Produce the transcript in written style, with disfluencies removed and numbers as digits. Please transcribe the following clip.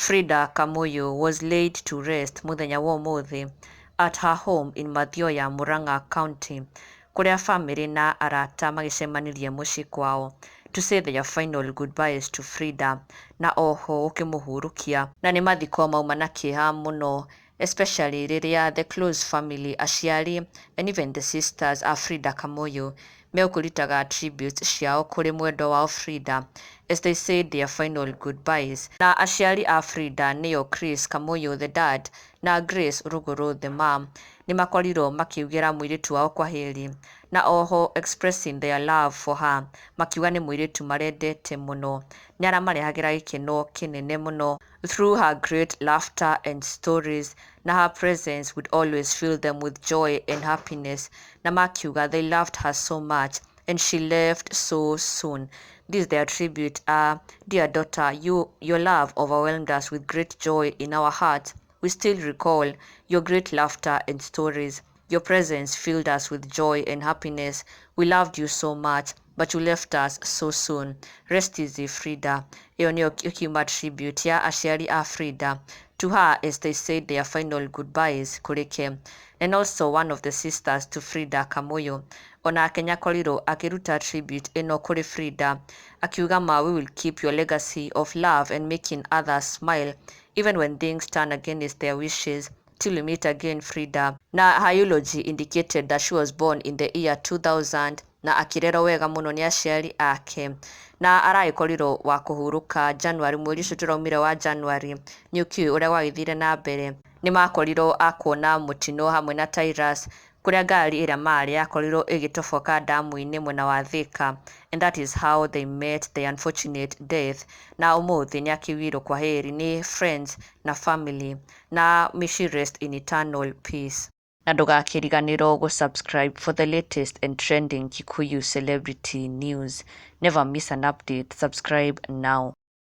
Fridah Kamuyu was laid to rest muthenya wa ũmũthĩ at her home in Mathioya, Murang'a County, kũrĩa famĩlĩ na arata magĩcemanirie mũciĩ kwao to say their final goodbyes to Fridah na oho gũkĩmũhurũkia, na nĩ mathiko mauma na kĩeha mũno, especially rĩrĩa the close family, aciari and even the sisters a Fridah Kamuyu megũkĩrutaga tributes ciao kũrĩ mwendwa wao Fridah as they said their final goodbyes. Na aciari a Fridah nĩo Chris Kamuyu the dad na Grace Ruguru the mom nĩ makorirwo makiugĩra mũirĩtu wao kwaheri, na oho expressing their love for her, makiuga nĩ mũirĩtu marendete mũno, nĩ aramarehagĩra gĩkeno kĩnene mũno through her great laughter and stories, na her presence would always fill them with joy and happiness, na makiuga they loved her so much and she left so soon. This is their tribute. Dear daughter, your love overwhelmed us with great joy in our hearts. We still recall your great laughter and stories. Your presence filled us with joy and happiness. We loved you so much, but you left us so soon. Rest easy, Fridah. Ĩyo nĩyo ĩkiuma tribute ya aciari a Fridah to her as they said their final goodbyes kũrĩ Ke. And also one of the sisters to Fridah Kamuyu, onake nĩakorirwo akĩruta tribute ĩno kũrĩ Fridah, akiuga ma, we will keep your legacy of love and making others smile even when things turn against their wishes. Till we meet again, Fridah. Na her eulogy indicated that she was born in the year 2000 na akĩrerwo wega mũno nĩ aciari ake, na aragĩkorirwo wa kũhurũka January, mweri ũcio tũraumire wa January. Kikuyu ũrĩa gwagĩthire na mbere nĩ makorirwo akuona mũtino hamwe na Tyrus, kũrĩa ngari ĩrĩa marĩ yakorirwo ĩgĩtoboka damu-inĩ mwena wa Thika, and that is how they met the unfortunate death. Na ũmũthĩ nĩ akĩwirwo kwaheri nĩ friends na family, na may she rest in eternal peace. Na ndũgakĩriganĩrwo gũ-subscribe for the latest and trending Kikuyu celebrity news. Never miss an update. Subscribe now.